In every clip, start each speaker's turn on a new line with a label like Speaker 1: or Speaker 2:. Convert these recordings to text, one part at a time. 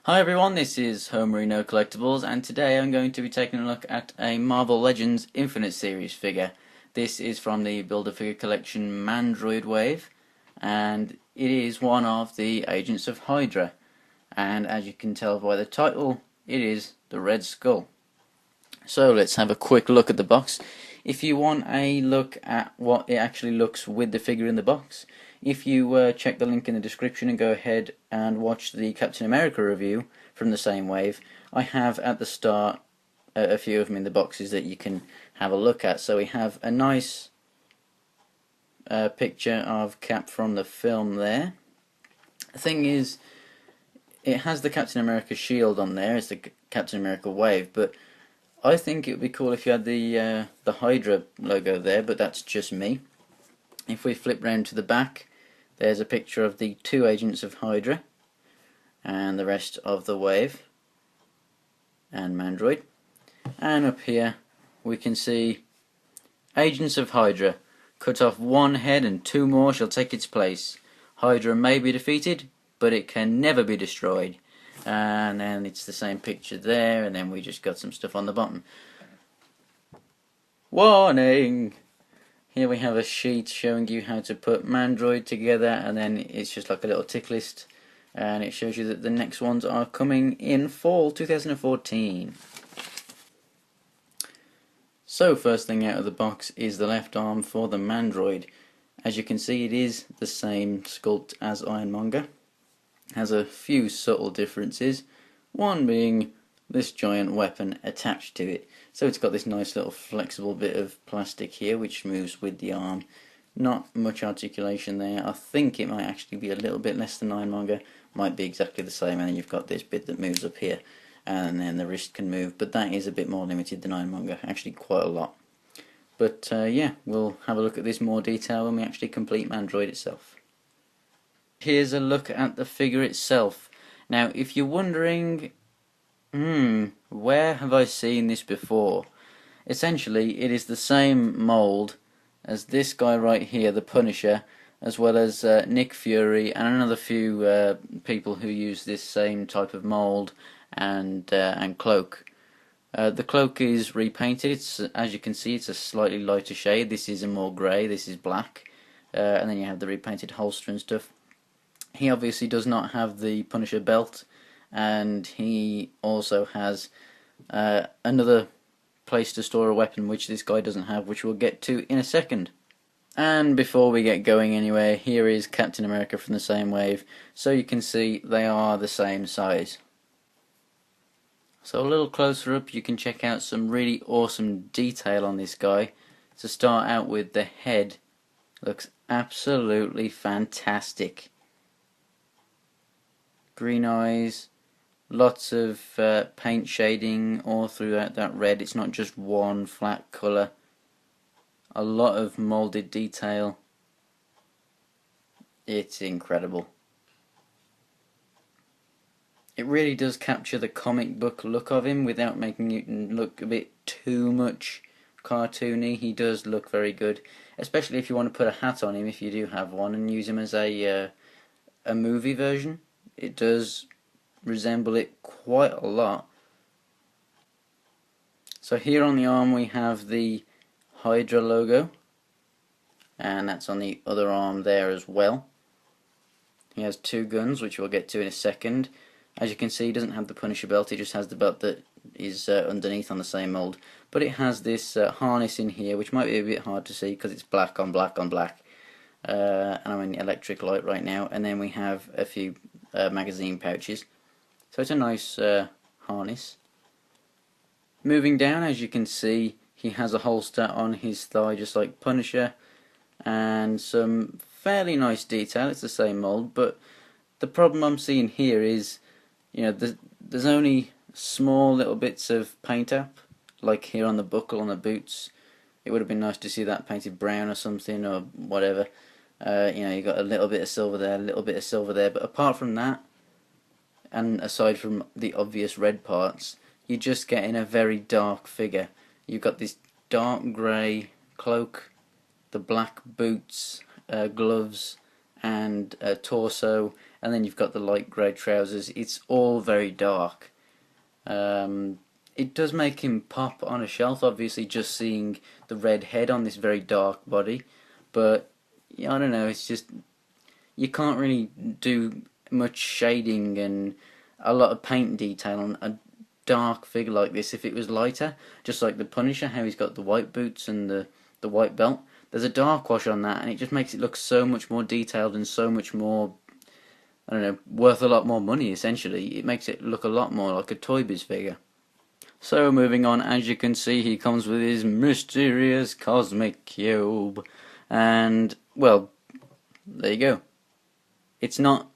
Speaker 1: Hi everyone, this is Homerino Collectibles, and today I'm going to be taking a look at a Marvel Legends Infinite Series figure. This is from the Build-A-Figure collection Mandroid Wave, and it is one of the agents of Hydra. And as you can tell by the title, it is the Red Skull. So let's have a quick look at the box. If you want a look at what it actually looks with the figure in the box, if you check the link in the description and go ahead and watch the Captain America review from the same wave, I have at the start a few of them in the boxes that you can have a look at. So we have a nice picture of Cap from the film there. The thing is, it has the Captain America shield on there, it's the Captain America wave, but I think it would be cool if you had the Hydra logo there, but that's just me. If we flip round to the back, there's a picture of the two agents of Hydra and the rest of the wave and Mandroid. And up here we can see agents of Hydra. Cut off one head and two more shall take its place. Hydra may be defeated, but it can never be destroyed. And then it's the same picture there, and then we just got some stuff on the bottom. Warning! Here we have a sheet showing you how to put Mandroid together, and then it's just like a little tick list, and it shows you that the next ones are coming in fall 2014. So first thing out of the box is the left arm for the Mandroid. As you can see, it is the same sculpt as Ironmonger. Has a few subtle differences, one being this giant weapon attached to it. So it's got this nice little flexible bit of plastic here which moves with the arm. Not much articulation there. I think it might actually be a little bit less than Ironmonger, might be exactly the same, and then you've got this bit that moves up here and then the wrist can move, but that is a bit more limited than Ironmonger, actually quite a lot. But yeah, we'll have a look at this in more detail when we actually complete Mandroid itself. Here's a look at the figure itself. Now, if you're wondering, where have I seen this before? Essentially, it is the same mould as this guy right here, the Punisher, as well as Nick Fury and another few people who use this same type of mould and cloak. The cloak is repainted. It's, as you can see, it's a slightly lighter shade. This is a more grey. This is black, and then you have the repainted holster and stuff. He obviously does not have the Punisher belt, and he also has another place to store a weapon which this guy doesn't have, which we'll get to in a second. And before we get going anywhere, here is Captain America from the same wave, so you can see they are the same size. So a little closer up you can check out some really awesome detail on this guy. To start out with, the head looks absolutely fantastic. Green eyes, lots of paint shading all throughout that red. It's not just one flat colour. A lot of moulded detail. It's incredible. It really does capture the comic book look of him without making it look a bit too much cartoony. He does look very good, especially if you want to put a hat on him, if you do have one, and use him as a movie version. It does resemble it quite a lot. So here on the arm we have the Hydra logo, and that's on the other arm there as well. He has two guns, which we'll get to in a second. As you can see, he doesn't have the Punisher belt, he just has the belt that is underneath on the same mould. But it has this harness in here, which might be a bit hard to see because it's black on black on black. And I'm in electric light right now. And then we have a few magazine pouches. So it's a nice harness. Moving down, as you can see, he has a holster on his thigh just like Punisher, and some fairly nice detail. It's the same mould, but the problem I'm seeing here is, you know, there's only small little bits of paint up, like here on the buckle on the boots. It would have been nice to see that painted brown or something, or whatever. You know, you got a little bit of silver there, a little bit of silver there, but apart from that, and aside from the obvious red parts, you're just getting a very dark figure. You've got this dark grey cloak, the black boots, gloves, and torso, and then you've got the light grey trousers. It's all very dark. It does make him pop on a shelf, obviously, just seeing the red head on this very dark body, but yeah, I don't know, it's just, you can't really do much shading and a lot of paint detail on a dark figure like this. If it was lighter, just like the Punisher, how he's got the white boots and the white belt, there's a dark wash on that, and it just makes it look so much more detailed and so much more, I don't know, worth a lot more money, essentially. It makes it look a lot more like a Toy Biz figure. So moving on, as you can see, he comes with his mysterious cosmic cube, and, well, there you go. It's not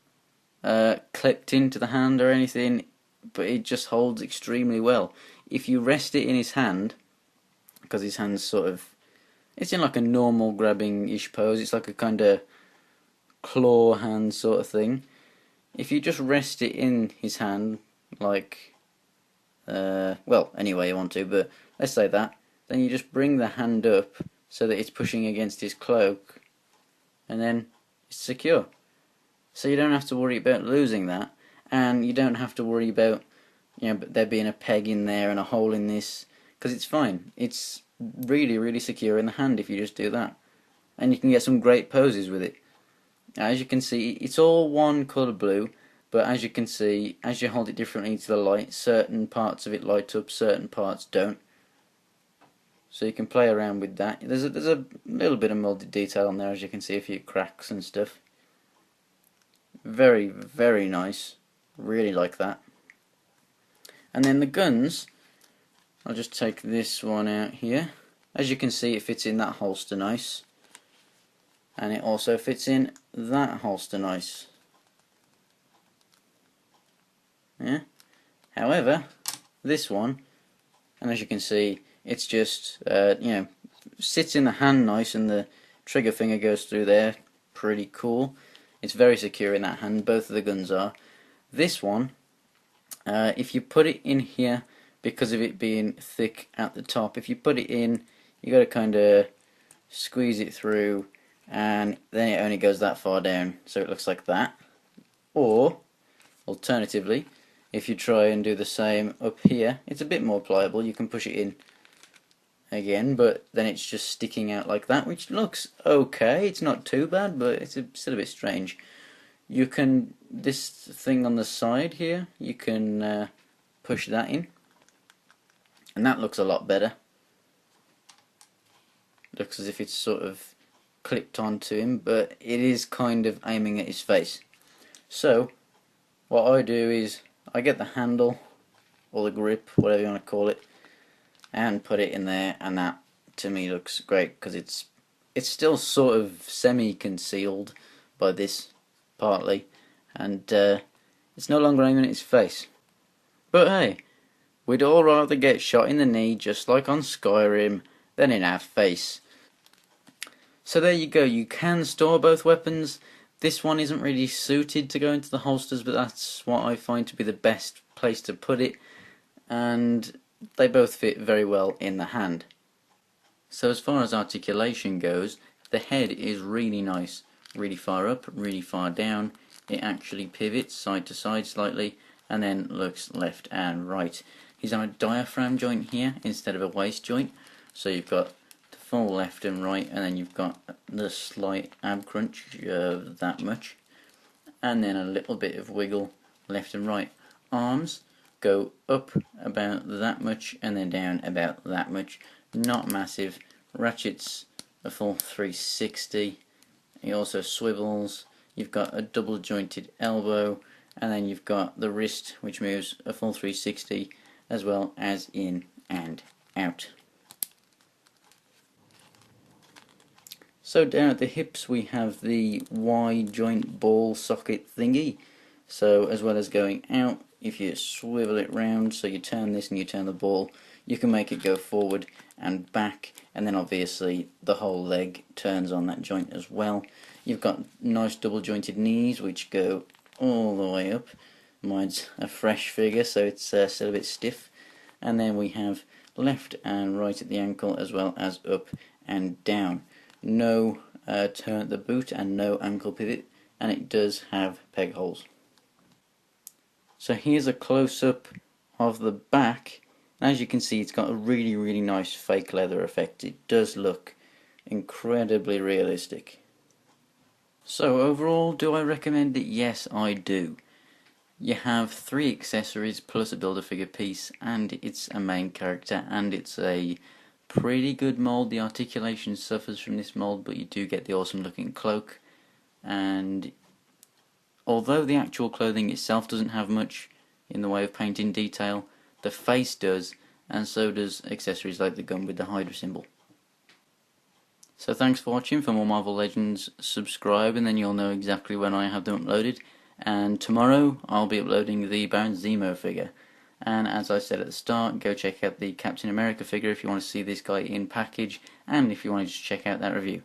Speaker 1: clipped into the hand or anything, but it just holds extremely well. If you rest it in his hand, because his hand's sort of, it's in like a normal grabbing-ish pose, it's like a kind of claw hand sort of thing. If you just rest it in his hand, like, well, any way you want to, but let's say that, then you just bring the hand up so that it's pushing against his cloak, and then it's secure. So you don't have to worry about losing that, and you don't have to worry about, you know, there being a peg in there and a hole in this, because it's fine. It's really, really secure in the hand if you just do that. And you can get some great poses with it. As you can see, it's all one colour blue, but as you can see, as you hold it differently to the light, certain parts of it light up, certain parts don't. So you can play around with that. There's a little bit of moulded detail on there, as you can see, a few cracks and stuff. Very, very nice. Really like that. And then the guns, I'll just take this one out here. As you can see, it fits in that holster nice. And it also fits in that holster nice. Yeah. However, this one, and as you can see, it's just, you know, sits in the hand nice, and the trigger finger goes through there. Pretty cool. It's very secure in that hand. Both of the guns are. This one, if you put it in here, because of it being thick at the top, if you put it in, you got to kind of squeeze it through, and then it only goes that far down, so it looks like that. Or alternatively, if you try and do the same up here, it's a bit more pliable. You can push it in again, but then it's just sticking out like that, which looks okay. It's not too bad, but it's still a bit strange. You can, this thing on the side here, you can push that in, and that looks a lot better. Looks as if it's sort of clipped onto him, but it is kind of aiming at his face. So what I do is I get the handle, or the grip, whatever you want to call it, and put it in there, and that to me looks great, because it's still sort of semi-concealed by this partly, and it's no longer aiming at his face. But hey, we'd all rather get shot in the knee, just like on Skyrim, than in our face. So there you go, you can store both weapons. This one isn't really suited to go into the holsters, but that's what I find to be the best place to put it, and they both fit very well in the hand. So as far as articulation goes, the head is really nice, really far up, really far down. It actually pivots side to side slightly, and then looks left and right. He's on a diaphragm joint here instead of a waist joint, so you've got the full left and right, and then you've got the slight ab crunch, that much, and then a little bit of wiggle left and right. Arms go up about that much, and then down about that much. Not massive. Ratchets a full 360. He also swivels. You've got a double jointed elbow, and then you've got the wrist, which moves a full 360, as well as in and out. So down at the hips we have the Y joint ball socket thingy. So as well as going out, if you swivel it round, so you turn this and you turn the ball, you can make it go forward and back, and then obviously the whole leg turns on that joint as well. You've got nice double jointed knees which go all the way up. Mine's a fresh figure, so it's still a bit stiff. And then we have left and right at the ankle, as well as up and down. No turn at the boot and no ankle pivot, and it does have peg holes. So here's a close-up of the back. As you can see, it's got a really nice fake leather effect. It does look incredibly realistic. So overall, do I recommend it? Yes, I do. You have 3 accessories plus a Build-A-Figure piece, and it's a main character, and it's a pretty good mold. The articulation suffers from this mold, but you do get the awesome looking cloak. And although the actual clothing itself doesn't have much in the way of painting detail, the face does, and so does accessories like the gun with the hydra symbol. So thanks for watching. For more Marvel Legends, subscribe and then you'll know exactly when I have them uploaded. And tomorrow I'll be uploading the Baron Zemo figure. And as I said at the start, go check out the Captain America figure if you want to see this guy in package, and if you want to just check out that review.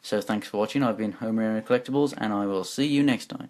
Speaker 1: So thanks for watching. I've been Homerino Collectibles, and I will see you next time.